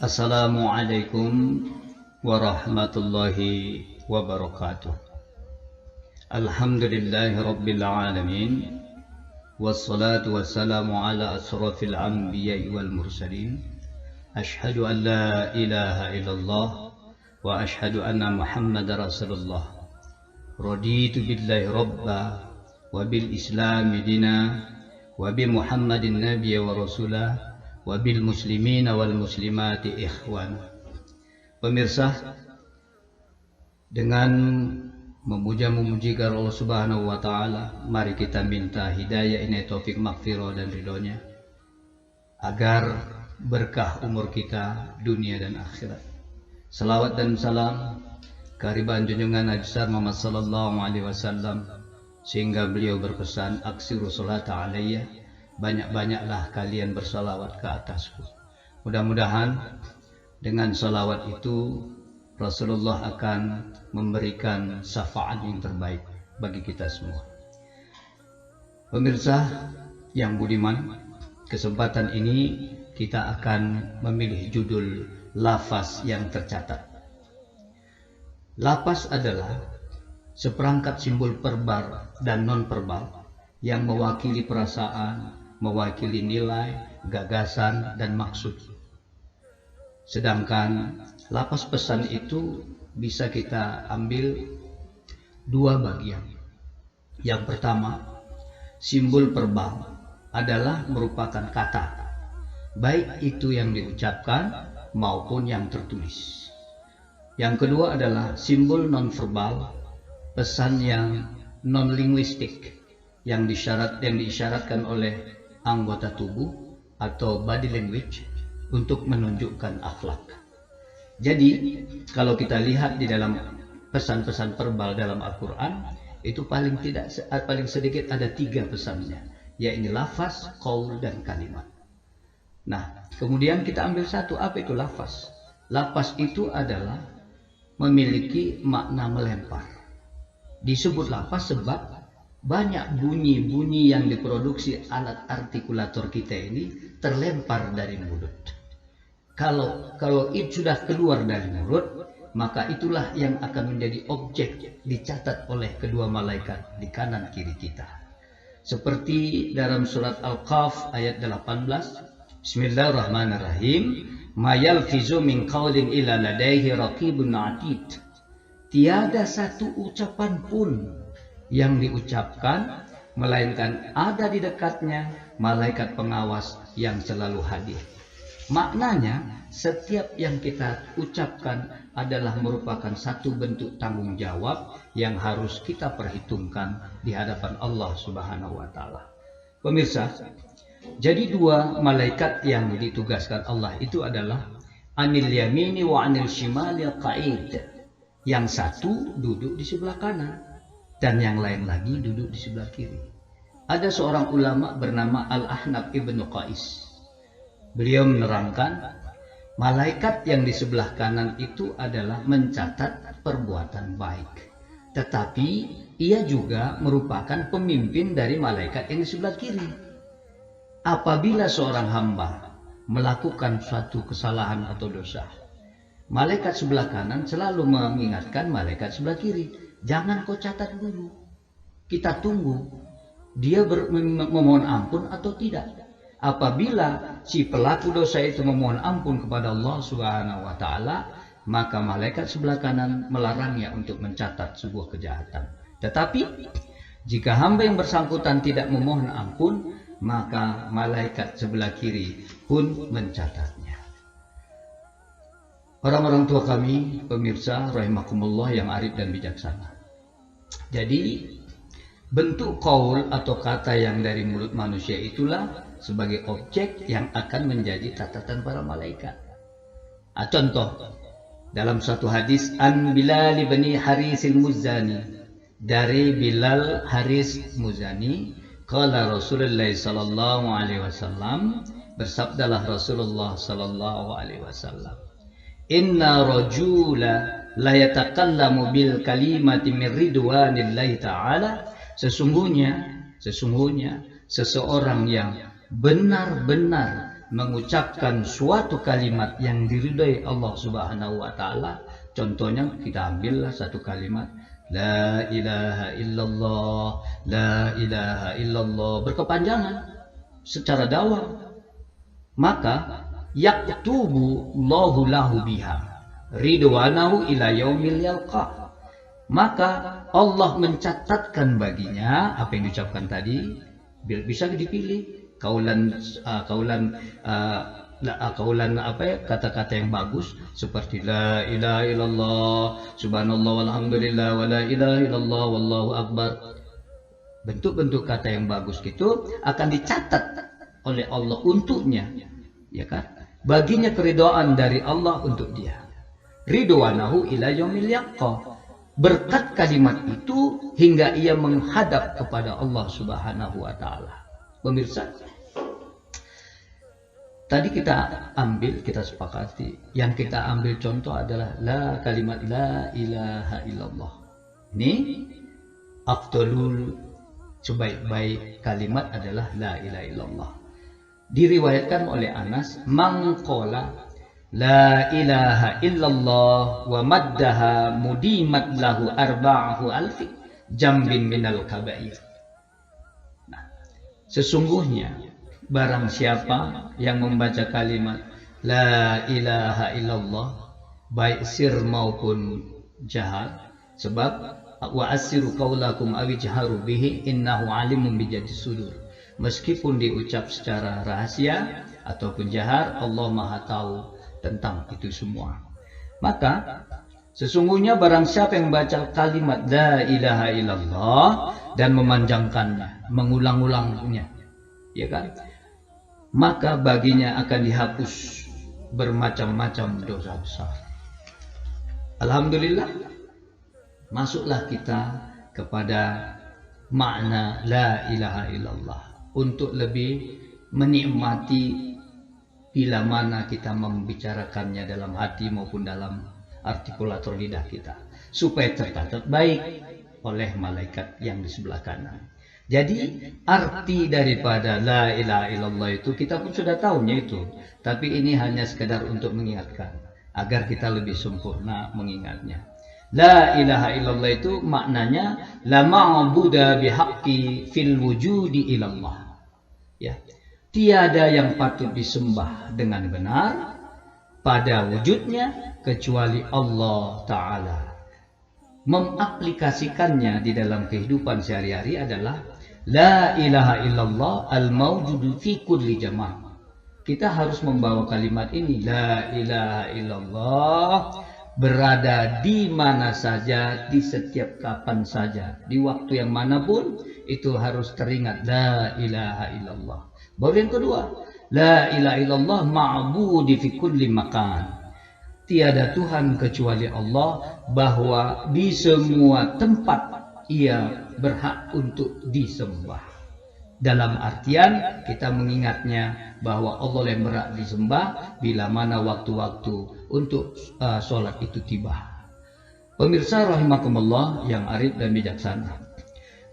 Assalamualaikum warahmatullahi wabarakatuh. Alhamdulillahi rabbil alamin. Wassalatu wassalamu ala asrafil anbiya'i wal mursalin. Ashhadu an la ilaha illallah wa ashhadu anna Muhammadar Rasulullah. Raditu billahi rabba wa bil islami dina wa bi Muhammadin nabiyya wa rasulah wa bil muslimina wal muslimati ikhwan. Pemirsa, dengan memuja-memujikan Allah Subhanahu wa taala, mari kita minta hidayah, inayah, taufik, maghfirah dan ridhonya agar berkah umur kita dunia dan akhirat. Salawat dan salam kehadiran junjungan Nabi Muhammad sallallahu alaihi wasallam, sehingga beliau berpesan, aksiru sholata alayya, banyak-banyaklah kalian bersalawat ke atasku. Mudah-mudahan dengan salawat itu Rasulullah akan memberikan syafaat yang terbaik bagi kita semua. Pemirsa yang budiman, kesempatan ini kita akan memilih judul lafaz yang tercatat. Lafaz adalah seperangkat simbol verbal dan non-verbal yang mewakili perasaan, mewakili nilai, gagasan, dan maksud. Sedangkan lafaz pesan itu bisa kita ambil dua bagian. Yang pertama, simbol verbal adalah merupakan kata, baik itu yang diucapkan maupun yang tertulis. Yang kedua adalah simbol non-verbal, pesan yang non-linguistik, yang diisyaratkan oleh anggota tubuh atau body language untuk menunjukkan akhlak. Jadi kalau kita lihat di dalam pesan-pesan verbal dalam Al-Quran, itu paling sedikit ada 3 pesannya, yaitu lafaz, qaul, dan kalimat. Nah, kemudian kita ambil satu, apa itu lafaz? Lafaz itu adalah memiliki makna melempar. Disebut lafaz sebab banyak bunyi-bunyi yang diproduksi alat artikulator kita ini terlempar dari mulut. Kalau itu sudah keluar dari mulut, maka itulah yang akan menjadi objek dicatat oleh kedua malaikat di kanan kiri kita. Seperti dalam surat Al-Qaf ayat 18, Bismillahirrahmanirrahim, ma yalfizu min qawlin illa ladaihi raqibun atid. Tiada satu ucapan pun yang diucapkan melainkan ada di dekatnya malaikat pengawas yang selalu hadir. Maknanya, setiap yang kita ucapkan adalah merupakan satu bentuk tanggung jawab yang harus kita perhitungkan di hadapan Allah Subhanahu wa taala. Pemirsa, jadi 2 malaikat yang ditugaskan Allah itu adalah anil yamini wa anil shimali qa'id. Yang satu duduk di sebelah kanan dan yang lain lagi duduk di sebelah kiri. Ada seorang ulama bernama Al-Ahnaf ibnu Qais. Beliau menerangkan, malaikat yang di sebelah kanan itu adalah mencatat perbuatan baik, tetapi ia juga merupakan pemimpin dari malaikat yang di sebelah kiri. Apabila seorang hamba melakukan suatu kesalahan atau dosa, malaikat sebelah kanan selalu mengingatkan malaikat sebelah kiri, jangan kau catat dulu, kita tunggu dia memohon ampun atau tidak. Apabila si pelaku dosa itu memohon ampun kepada Allah Subhanahu wa taala, maka malaikat sebelah kanan melarangnya untuk mencatat sebuah kejahatan. Tetapi jika hamba yang bersangkutan tidak memohon ampun, maka malaikat sebelah kiri pun mencatatnya. Orang-orang tua kami, pemirsa rahimakumullah yang arif dan bijaksana. Jadi bentuk qaul atau kata yang dari mulut manusia itulah sebagai objek yang akan menjadi catatan para malaikat. Contoh, dalam satu hadis an Bilal bin Haris al-Muzani, dari Bilal Haris Muzani, qala Rasulullah sallallahu alaihi wasallam, bersabdalah Rasulullah sallallahu alaihi wasallam, inna rajula la yatakallamu bil kalimati min ridwanillahi ta'ala, sesungguhnya seseorang yang benar-benar mengucapkan suatu kalimat yang diridhai Allah Subhanahu wa taala. Contohnya kita ambillah satu kalimat la ilaha illallah, la ilaha illallah, berkepanjangan secara dakwah. Maka yaktubu Allahu lahu biha ridwanahu ila yaumil yalqah. Maka Allah mencatatkan baginya apa yang diucapkan tadi, bisa dipilih kaulan kata-kata yang bagus seperti la ilaha illallah, subhanallah walhamdulillah, wa la ilaha illallah, wallahu akbar. Bentuk-bentuk kata yang bagus itu akan dicatat oleh Allah untuknya, ya kan? Baginya keridhaan dari Allah untuk dia. Ridwanahu ila yaumil yaqah. Berkat kalimat itu hingga ia menghadap kepada Allah Subhanahu wa taala. Pemirsa, tadi kita sepakati, yang kita ambil contoh adalah kalimat la ilaha illallah. Ini afdalul, sebaik-baik kalimat adalah la ilaha illallah. Diriwayatkan oleh Anas, mangqala la ilaha illallah wa maddaha mudimat lahu arba'ahu alfi jambin minal kabair. Nah, sesungguhnya barang siapa yang membaca kalimat la ilaha illallah, baik sir maupun jahar, sebab wa asiru qaulakum awijharu bihi innahu alimun bijati sudur. Meskipun diucap secara rahasia ataupun jahar, Allah Maha tahu tentang itu semua. Maka sesungguhnya barang siapa yang membaca kalimat la ilaha illallah dan memanjangkannya, mengulang-ulangnya, ya kan, maka baginya akan dihapus bermacam-macam dosa besar. Alhamdulillah, masuklah kita kepada makna la ilaha illallah untuk lebih menikmati bila mana kita membicarakannya dalam hati maupun dalam artikulator lidah kita, supaya tercatat baik oleh malaikat yang di sebelah kanan. Jadi arti daripada la ilaha illallah itu kita pun sudah tahunya itu, tapi ini hanya sekedar untuk mengingatkan agar kita lebih sempurna mengingatnya. La ilaha illallah itu maknanya la ma'buda bihaqqi fil wujudi ilallah. Ya. Tiada yang patut disembah dengan benar pada wujudnya kecuali Allah Ta'ala. Mengaplikasikannya di dalam kehidupan sehari-hari adalah la ilaha illallah al-mawjudu fi kulli jama'. Kita harus membawa kalimat ini, la ilaha illallah, berada di mana saja, di setiap kapan saja, di waktu yang manapun, itu harus teringat la ilaha illallah. Baru yang kedua, la ilaha illallah ma'budi fi kulli makan. Tiada Tuhan kecuali Allah, bahwa di semua tempat ia berhak untuk disembah. Dalam artian kita mengingatnya bahwa Allah yang berhak disembah bila mana waktu-waktu untuk sholat itu tiba. Pemirsa rahimakumullah yang arif dan bijaksana.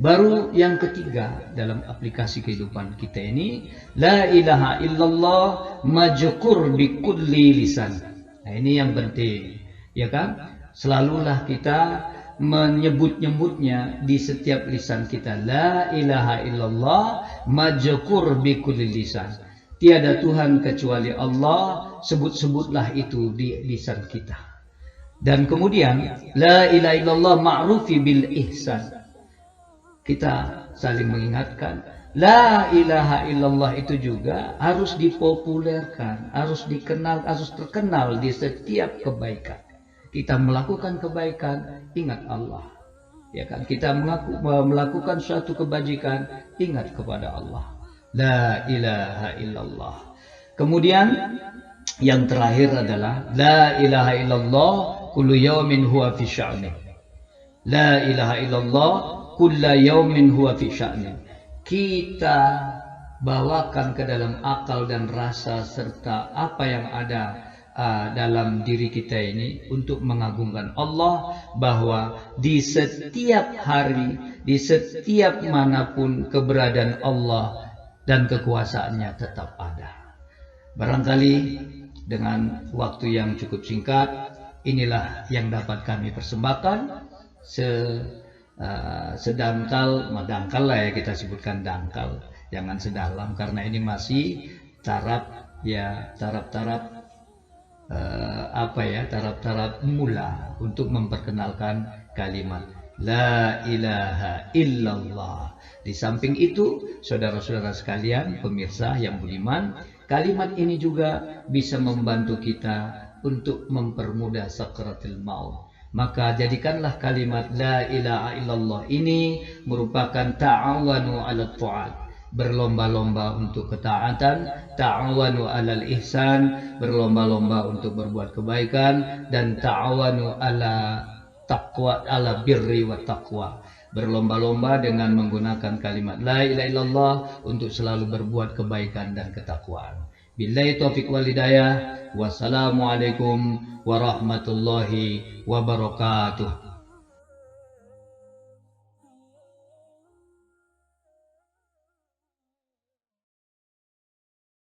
Baru yang ketiga dalam aplikasi kehidupan kita ini, la ilaha illallah majkur bi kulli lisan. Nah, ini yang penting, ya kan? Selalulah kita menyebut-nyebutnya di setiap lisan kita. La ilaha illallah majkur bi kulli lisan. Tiada Tuhan kecuali Allah, sebut-sebutlah itu di lisan kita. Dan kemudian la ilaha illallah ma'rufi bil ihsan. Kita saling mengingatkan, la ilaha illallah itu juga harus dipopulerkan, harus dikenal, harus terkenal di setiap kebaikan. Kita melakukan kebaikan, ingat Allah. Ya kan? Kita melakukan suatu kebajikan, ingat kepada Allah. La ilaha illallah. Kemudian yang terakhir adalah la ilaha illallah kullu yawmin huwa fi sya'ni. La ilaha illallah kulla yaumin huwa fi sya'nin. Kita bawakan ke dalam akal dan rasa serta apa yang ada dalam diri kita ini untuk mengagungkan Allah, bahwa di setiap hari, di setiap manapun keberadaan Allah dan kekuasaannya tetap ada. Barangkali dengan waktu yang cukup singkat, inilah yang dapat kami persembahkan. Sedangkal, dangkal lah ya, kita sebutkan dangkal, jangan sedalam, karena ini masih taraf ya, taraf-taraf taraf-taraf mula untuk memperkenalkan kalimat La ilaha illallah. Di samping itu, saudara-saudara sekalian, pemirsa yang budiman, kalimat ini juga bisa membantu kita untuk mempermudah sakaratul maut. Maka jadikanlah kalimat La ilaha illallah ini merupakan ta'awanu 'ala ta'at, berlomba-lomba untuk ketaatan, ta'awanu 'alal ihsan, berlomba-lomba untuk berbuat kebaikan, dan ta'awanu 'ala taqwa, 'ala birri wa taqwa, berlomba-lomba dengan menggunakan kalimat La ilaha illallah untuk selalu berbuat kebaikan dan ketakwaan. Billahi taufiq wal hidayah. Wassalamualaikum warahmatullahi wabarakatuh.